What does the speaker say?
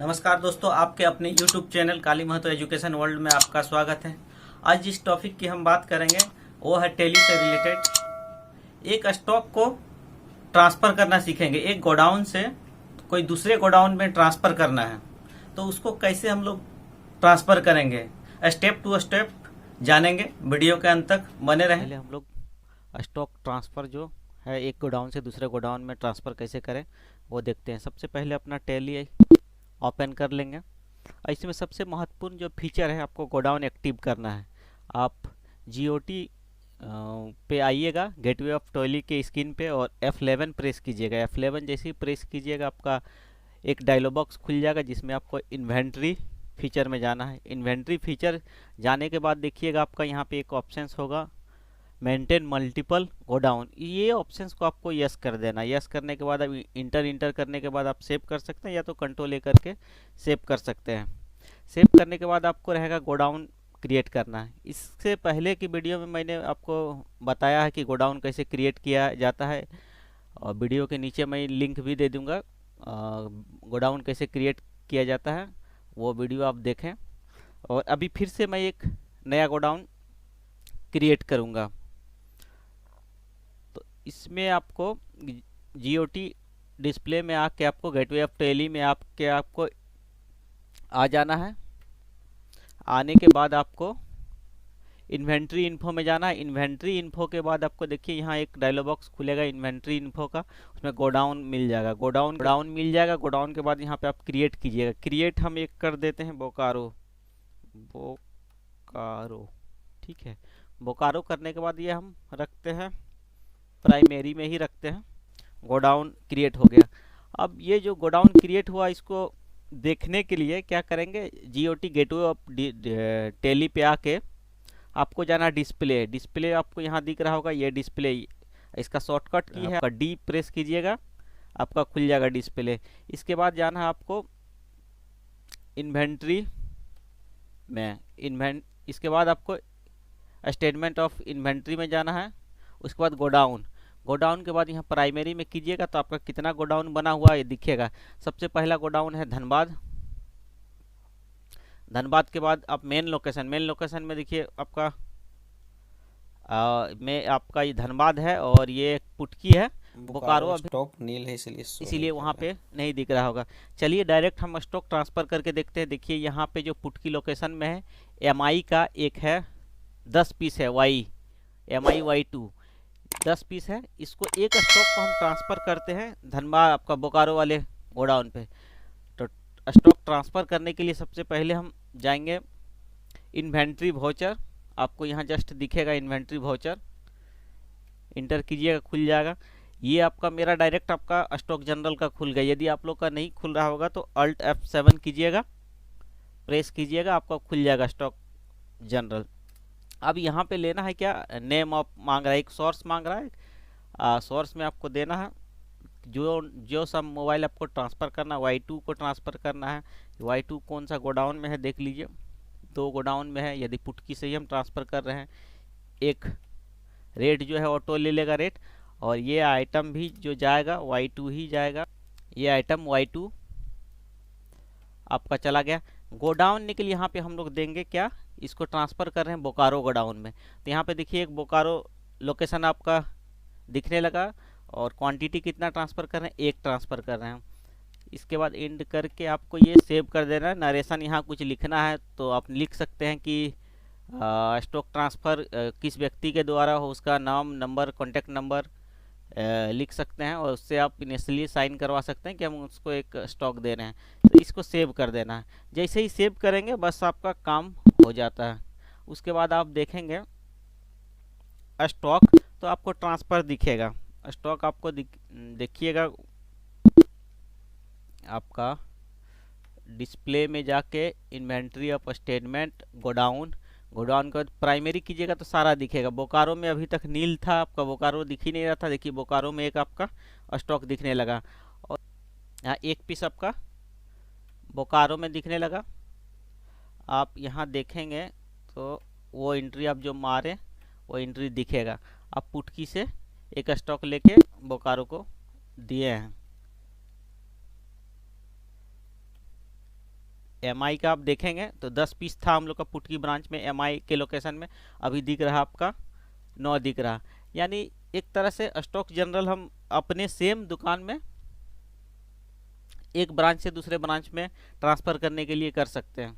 नमस्कार दोस्तों, आपके अपने YouTube चैनल काली महतो एजुकेशन वर्ल्ड में आपका स्वागत है। आज जिस टॉपिक की हम बात करेंगे वो है टैली से रिलेटेड। एक स्टॉक को ट्रांसफर करना सीखेंगे। एक गोडाउन से कोई दूसरे गोडाउन में ट्रांसफर करना है तो उसको कैसे हम लोग ट्रांसफर करेंगे, स्टेप टू स्टेप जानेंगे। वीडियो के अंत तक बने रहें। पहले हम लोग स्टॉक ट्रांसफ़र जो है एक गोडाउन से दूसरे गोडाउन में ट्रांसफ़र कैसे करें वो देखते हैं। सबसे पहले अपना टैली ओपन कर लेंगे और इसमें सबसे महत्वपूर्ण जो फीचर है, आपको गोडाउन एक्टिव करना है। आप GOT पे आइएगा, गेटवे ऑफ टैली के स्क्रीन पे, और F11 प्रेस कीजिएगा। F11 जैसे ही प्रेस कीजिएगा आपका एक डायलॉग बॉक्स खुल जाएगा जिसमें आपको इन्वेंट्री फीचर में जाना है। इन्वेंट्री फीचर जाने के बाद देखिएगा आपका यहाँ पे एक ऑप्शंस होगा, मेंटेन मल्टीपल गोडाउन। ये ऑप्शंस को आपको यस कर देना। यस करने के बाद अब इंटर करने के बाद आप सेव कर सकते हैं, या तो कंट्रोल ए करके सेव कर सकते हैं। सेव करने के बाद आपको रहेगा गोडाउन क्रिएट करना है। इससे पहले की वीडियो में मैंने आपको बताया है कि गोडाउन कैसे क्रिएट किया जाता है, और वीडियो के नीचे मैं लिंक भी दे दूँगा गोडाउन कैसे क्रिएट किया जाता है, वो वीडियो आप देखें। और अभी फिर से मैं एक नया गोडाउन क्रिएट करूँगा। तो इसमें आपको GOT डिस्प्ले में आके आपको गेटवे ऑफ टैली में आपको आ जाना है। आने के बाद आपको इन्वेंट्री इन्फो में जाना है। इन्वेंट्री इन्फो के बाद आपको देखिए यहाँ एक डायलॉग बॉक्स खुलेगा इन्वेंट्री इन्फो का, उसमें गोडाउन मिल जाएगा। गोडाउन मिल जाएगा। गोडाउन के बाद यहाँ पे आप क्रिएट कीजिएगा। क्रिएट हम एक कर देते हैं बोकारो। ठीक है। बोकारो करने के बाद ये हम रखते हैं प्राइमरी में ही रखते हैं। गोडाउन क्रिएट हो गया। अब ये जो गोडाउन क्रिएट हुआ, इसको देखने के लिए क्या करेंगे, GOT गेटवे ऑफ टैली पे आके आपको जाना डिस्प्ले आपको यहाँ दिख रहा होगा, ये डिस्प्ले, इसका शॉर्टकट की है, आपका D प्रेस कीजिएगा, आपका खुल जाएगा डिस्प्ले। इसके बाद जाना है आपको इन्वेंट्री में। इसके बाद आपको स्टेटमेंट ऑफ इन्वेंट्री में जाना है। उसके बाद गोडाउन के बाद यहाँ प्राइमरी में कीजिएगा तो आपका कितना गोडाउन बना हुआ है दिखेगा। सबसे पहला गोडाउन है धनबाद के बाद आप मेन लोकेशन में देखिए आपका आपका ये धनबाद है और ये पुटकी है। बोकारो अभी स्टॉक नील है इसीलिए वहाँ पे नहीं दिख रहा होगा। चलिए डायरेक्ट हम स्टॉक ट्रांसफ़र करके देखते हैं। देखिए यहाँ पे जो पुटकी लोकेशन में है, MI का एक है 10 पीस है, MI Y2 10 पीस है। इसको एक स्टॉक को हम ट्रांसफ़र करते हैं धनबाद आपका बोकारो वाले गोडाउन पे। तो स्टॉक ट्रांसफ़र करने के लिए सबसे पहले हम जाएंगे इन्वेंट्री वाउचर। आपको यहाँ जस्ट दिखेगा इन्वेंट्री वाउचर, इंटर कीजिएगा, खुल जाएगा। ये आपका मेरा डायरेक्ट आपका स्टॉक जनरल का खुल गया। यदि आप लोग का नहीं खुल रहा होगा तो Alt F7 कीजिएगा, प्रेस कीजिएगा, आपका खुल जाएगा स्टॉक जनरल। अब यहाँ पे लेना है क्या, नेम ऑफ मांग रहा है, एक सोर्स मांग रहा है। सोर्स में आपको देना है जो सब मोबाइल आपको ट्रांसफ़र करना है, Y2 को ट्रांसफ़र करना है। Y2 कौन सा गोडाउन में है देख लीजिए, 2 गोडाउन में है। यदि पुटकी से ही हम ट्रांसफ़र कर रहे हैं, एक रेट जो है ऑटो ले लेगा रेट, और ये आइटम भी जो जाएगा Y2 ही जाएगा। ये आइटम Y2 आपका चला गया। गोडाउन निकल यहाँ पे हम लोग देंगे क्या, इसको ट्रांसफ़र कर रहे हैं बोकारो गोडाउन में। तो यहाँ पे देखिए एक बोकारो लोकेशन आपका दिखने लगा, और क्वांटिटी कितना ट्रांसफ़र कर रहे हैं, एक ट्रांसफ़र कर रहे हैं। इसके बाद एंड करके आपको ये सेव कर देना है। नरेशन यहाँ कुछ लिखना है तो आप लिख सकते हैं कि स्टॉक ट्रांसफ़र किस व्यक्ति के द्वारा हो, उसका नाम, नंबर, कॉन्टैक्ट नंबर लिख सकते हैं, और उससे आप इनिशियली साइन करवा सकते हैं कि हम उसको एक स्टॉक दे रहे हैं। तो इसको सेव कर देना है। जैसे ही सेव करेंगे बस आपका काम हो जाता है। उसके बाद आप देखेंगे स्टॉक, तो आपको ट्रांसफ़र दिखेगा। स्टॉक आपको देखिएगा, आपका डिस्प्ले में जाके इन्वेंट्री ऑफ स्टेटमेंट गोडाउन के बाद प्राइमरी कीजिएगा तो सारा दिखेगा। बोकारो में अभी तक नील था, आपका बोकारो दिख ही नहीं रहा था। देखिए बोकारो में एक आपका स्टॉक दिखने लगा, और यहाँ एक पीस आपका बोकारो में दिखने लगा। आप यहाँ देखेंगे तो वो एंट्री आप जो मारे वो एंट्री दिखेगा। आप पुटकी से एक स्टॉक लेके बोकारो को दिए हैं। एमआई का आप देखेंगे तो 10 पीस था हम लोग का पुट की ब्रांच में एमआई के लोकेशन में, अभी दिख रहा आपका 9 दिख रहा। यानी एक तरह से स्टॉक जनरल हम अपने सेम दुकान में एक ब्रांच से दूसरे ब्रांच में ट्रांसफ़र करने के लिए कर सकते हैं।